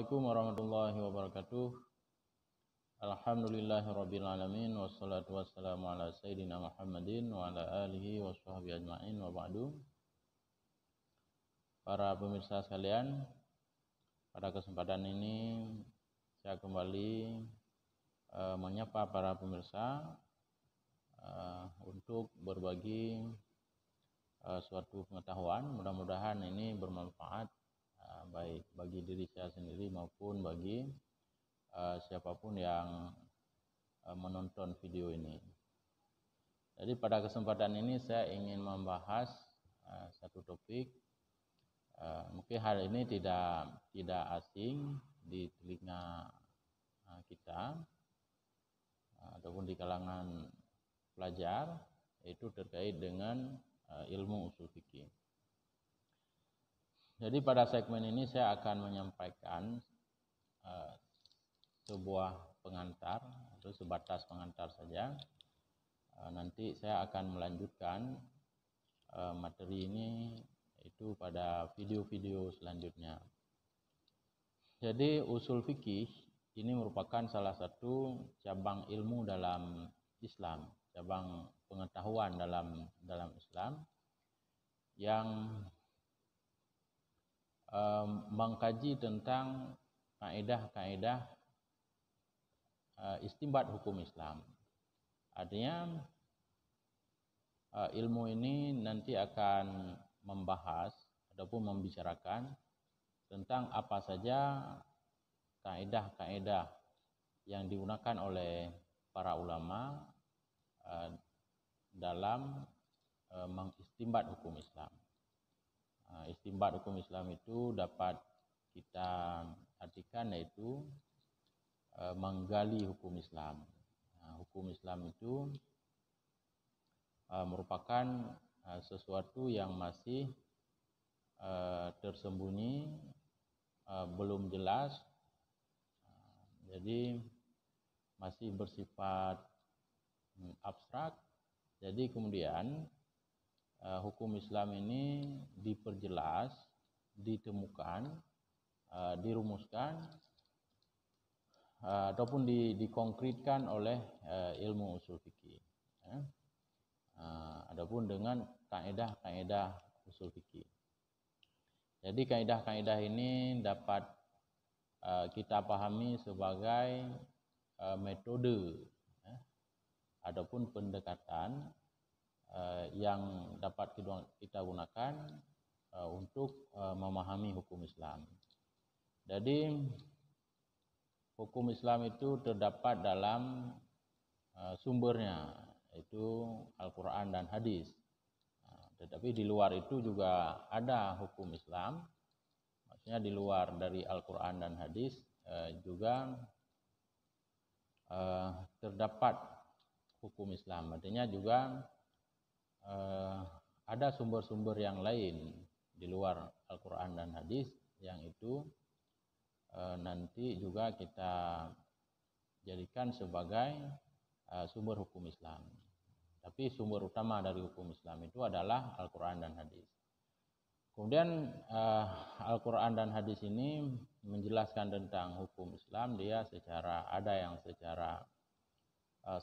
Assalamualaikum warahmatullahi wabarakatuh. Alhamdulillahirabbil alamin wassalatu wassalamu ala sayyidina Muhammadin wa ala alihi washabbihi ajmain wa ba'du. Para pemirsa sekalian, pada kesempatan ini saya kembali menyapa para pemirsa untuk berbagi suatu pengetahuan. Mudah-mudahan ini bermanfaat baik bagi diri saya sendiri maupun bagi siapapun yang menonton video ini. Jadi pada kesempatan ini saya ingin membahas satu topik, mungkin hal ini tidak asing di telinga kita ataupun di kalangan pelajar, yaitu terkait dengan ilmu usul fikih. Jadi pada segmen ini saya akan menyampaikan sebuah pengantar atau sebatas pengantar saja. Nanti saya akan melanjutkan materi ini itu pada video-video selanjutnya. Jadi usul fikih ini merupakan salah satu cabang ilmu dalam Islam, cabang pengetahuan dalam Islam yang mengkaji tentang kaidah-kaidah istinbat hukum Islam. Artinya ilmu ini nanti akan membahas ataupun membicarakan tentang apa saja kaidah-kaidah yang digunakan oleh para ulama dalam mengistinbat hukum Islam. Istinbat hukum Islam itu dapat kita artikan yaitu menggali hukum Islam. Hukum Islam itu merupakan sesuatu yang masih tersembunyi, belum jelas, jadi masih bersifat abstrak. Jadi kemudian hukum Islam ini diperjelas, ditemukan, dirumuskan ataupun dikonkretkan oleh ilmu usul fikih. Adapun dengan kaidah-kaidah usul fikih. Jadi kaidah-kaidah ini dapat kita pahami sebagai metode ataupun pendekatan yang dapat kita gunakan untuk memahami hukum Islam. Jadi hukum Islam itu terdapat dalam sumbernya, yaitu Al-Quran dan Hadis. Tetapi di luar itu juga ada hukum Islam, maksudnya di luar dari Al-Quran dan Hadis juga terdapat hukum Islam. Artinya juga ada sumber-sumber yang lain di luar Al-Quran dan Hadis yang itu nanti juga kita jadikan sebagai sumber hukum Islam. Tapi sumber utama dari hukum Islam itu adalah Al-Quran dan Hadis. Kemudian Al-Quran dan Hadis ini menjelaskan tentang hukum Islam. Dia ada yang secara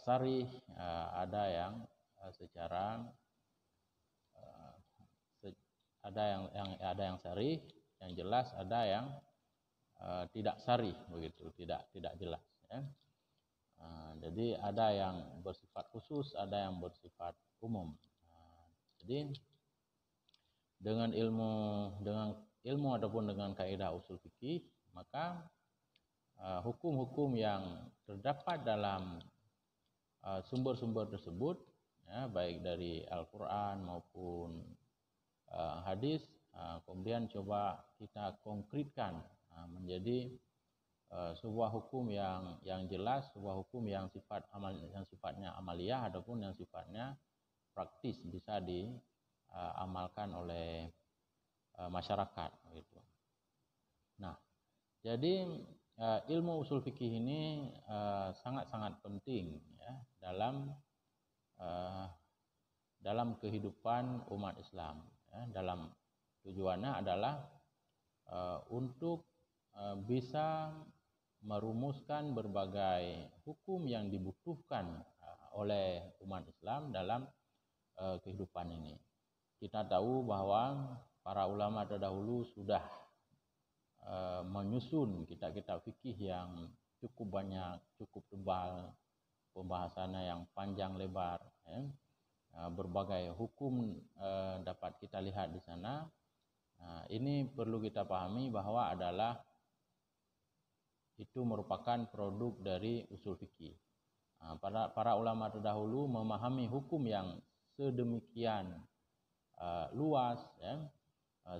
sarih, ada yang secara ada yang sarih, yang jelas, ada yang tidak sarih, begitu, tidak jelas. Jadi ada yang bersifat khusus, ada yang bersifat umum. Jadi dengan ilmu ataupun dengan kaidah usul fikih, maka hukum-hukum yang terdapat dalam sumber-sumber tersebut, baik dari Al-Quran maupun hadis, kemudian coba kita konkretkan menjadi sebuah hukum yang jelas, sebuah hukum yang sifatnya amaliyah ataupun yang sifatnya praktis, bisa diamalkan oleh masyarakat, gitu. Nah, jadi ilmu usul fikih ini sangat-sangat penting ya dalam kehidupan umat Islam. Dalam tujuannya adalah untuk bisa merumuskan berbagai hukum yang dibutuhkan oleh umat Islam dalam kehidupan ini. Kita tahu bahwa para ulama terdahulu sudah menyusun kitab-kitab fikih yang cukup banyak, cukup tebal, pembahasannya yang panjang lebar, ya. Berbagai hukum dapat kita lihat di sana. Ini perlu kita pahami bahwa adalah itu merupakan produk dari usul fikih. Para ulama terdahulu memahami hukum yang sedemikian luas, ya,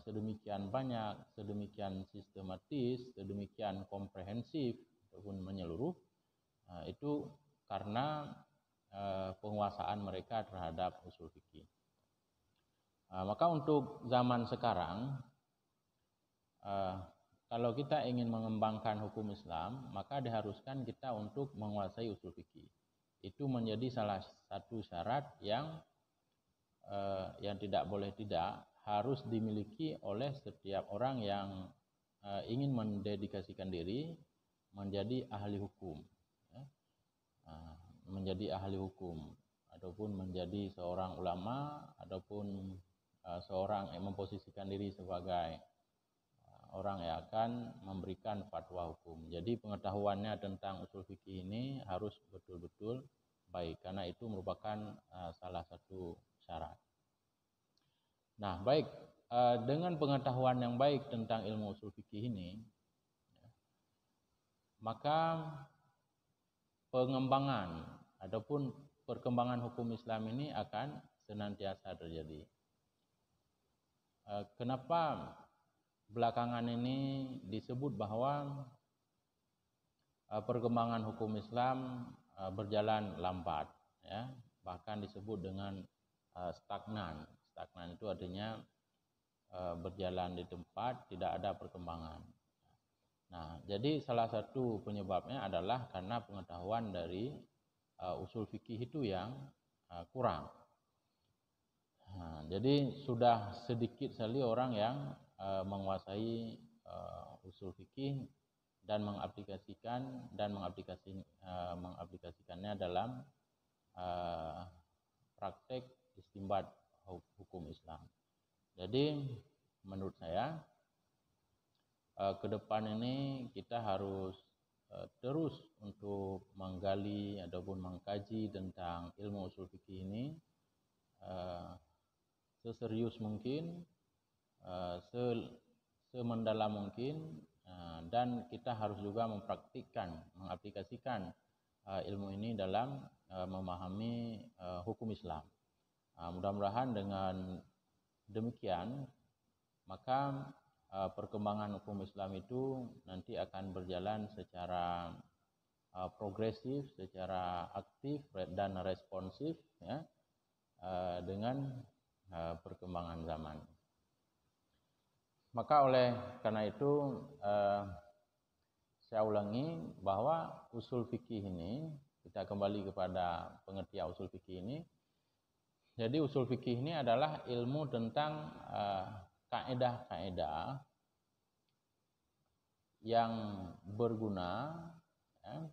sedemikian banyak, sedemikian sistematis, sedemikian komprehensif ataupun menyeluruh, itu karena penguasaan mereka terhadap usul fikih. Maka untuk zaman sekarang, kalau kita ingin mengembangkan hukum Islam, maka diharuskan kita untuk menguasai usul fikih. Itu menjadi salah satu syarat yang tidak boleh tidak harus dimiliki oleh setiap orang yang ingin mendedikasikan diri menjadi ahli hukum, ya. Menjadi ahli hukum ataupun menjadi seorang ulama ataupun seorang yang memposisikan diri sebagai orang yang akan memberikan fatwa hukum. Jadi pengetahuannya tentang usul fikih ini harus betul-betul baik, karena itu merupakan salah satu syarat. Nah, baik, dengan pengetahuan yang baik tentang ilmu usul fikih ini, maka pengembangan ataupun perkembangan hukum Islam ini akan senantiasa terjadi. Kenapa belakangan ini disebut bahwa perkembangan hukum Islam berjalan lambat, ya, bahkan disebut dengan stagnan. Stagnan itu artinya berjalan di tempat, tidak ada perkembangan. Nah, jadi salah satu penyebabnya adalah karena pengetahuan dari usul fikih itu yang kurang. Nah, jadi sudah sedikit sekali orang yang menguasai usul fikih dan mengaplikasikannya dalam praktek istinbat hukum Islam. Jadi menurut saya ke depan ini kita harus terus untuk menggali ataupun mengkaji tentang ilmu usul fikih ini seserius mungkin, semendalam mungkin, dan kita harus juga mengaplikasikan ilmu ini dalam memahami hukum Islam. Mudah-mudahan dengan demikian maka perkembangan hukum Islam itu nanti akan berjalan secara progresif, secara aktif dan responsif, ya, dengan perkembangan zaman. Maka oleh karena itu saya ulangi bahwa usul fikih ini, kita kembali kepada pengertian usul fikih ini. Jadi usul fikih ini adalah ilmu tentang kaedah-kaedah yang berguna, ya,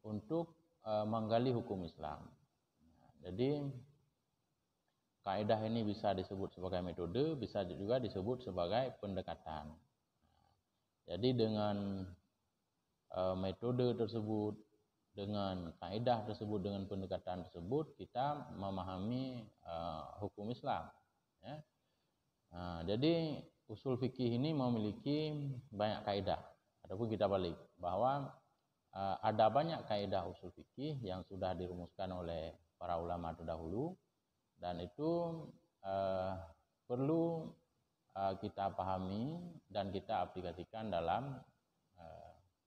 untuk menggali hukum Islam. Jadi kaedah ini bisa disebut sebagai metode, bisa juga disebut sebagai pendekatan. Jadi dengan metode tersebut, dengan kaedah tersebut, dengan pendekatan tersebut, kita memahami hukum Islam, ya. Jadi usul fikih ini memiliki banyak kaedah, ataupun kita balik bahwa ada banyak kaedah usul fikih yang sudah dirumuskan oleh para ulama terdahulu, dan itu perlu kita pahami dan kita aplikasikan dalam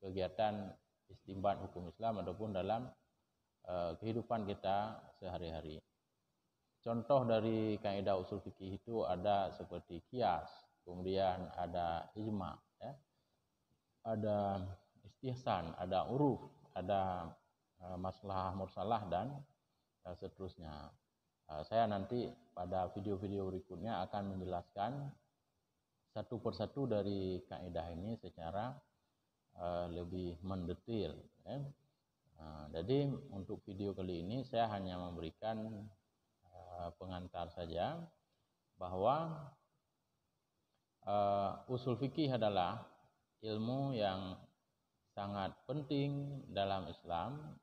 kegiatan istinbat hukum Islam ataupun dalam kehidupan kita sehari-hari. Contoh dari kaidah usul fikih itu ada seperti qiyas, kemudian ada ijma, ya, ada istihsan, ada uruf, ada maslahah mursalah dan seterusnya. Saya nanti pada video-video berikutnya akan menjelaskan satu persatu dari kaidah ini secara lebih mendetail. Ya. Jadi untuk video kali ini saya hanya memberikan pengantar saja bahwa usul fikih adalah ilmu yang sangat penting dalam Islam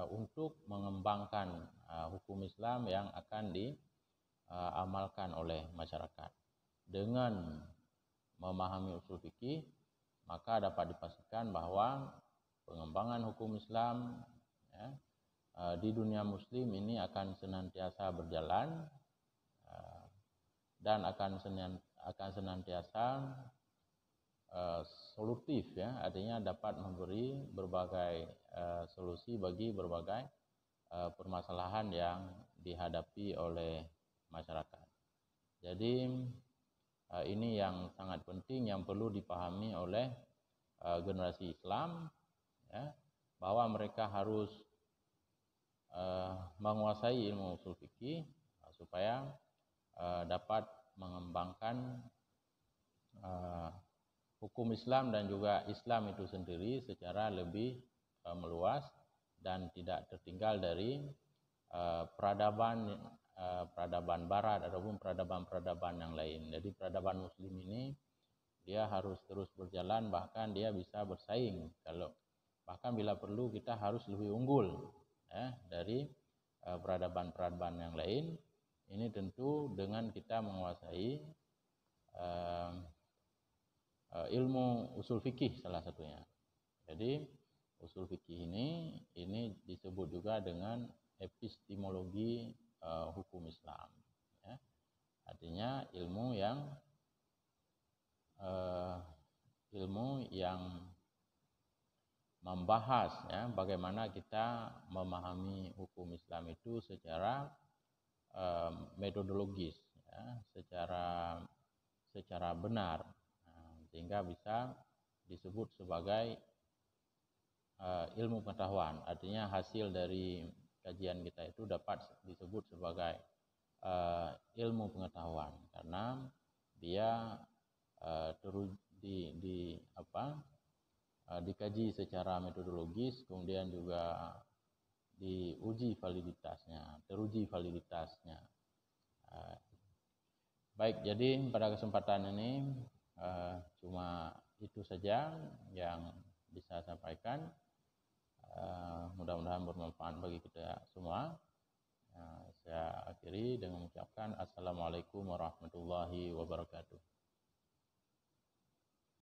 untuk mengembangkan hukum Islam yang akan diamalkan oleh masyarakat. Dengan memahami usul fikih, maka dapat dipastikan bahwa pengembangan hukum Islam ya, di dunia Muslim ini akan senantiasa berjalan dan akan senantiasa solutif, ya, artinya dapat memberi berbagai solusi bagi berbagai permasalahan yang dihadapi oleh masyarakat. Jadi ini yang sangat penting yang perlu dipahami oleh generasi Islam, ya, bahwa mereka harus menguasai ilmu usul fikih supaya dapat mengembangkan hukum Islam dan juga Islam itu sendiri secara lebih meluas dan tidak tertinggal dari peradaban Barat ataupun peradaban yang lain. Jadi peradaban Muslim ini dia harus terus berjalan, bahkan dia bisa bersaing. Bahkan bila perlu kita harus lebih unggul ya, dari peradaban yang lain. Ini tentu dengan kita menguasai ilmu usul fikih salah satunya. Jadi usul fikih ini disebut juga dengan epistemologi hukum Islam. Ya. Artinya ilmu yang membahas ya, bagaimana kita memahami hukum Islam itu secara metodologis, ya, secara benar, sehingga bisa disebut sebagai ilmu pengetahuan. Artinya hasil dari kajian kita itu dapat disebut sebagai ilmu pengetahuan karena dia dikaji secara metodologis, kemudian juga teruji validitasnya. Baik, jadi pada kesempatan ini cuma itu saja yang bisa saya sampaikan. Mudah-mudahan bermanfaat bagi kita semua. Saya akhiri dengan mengucapkan Assalamualaikum warahmatullahi wabarakatuh.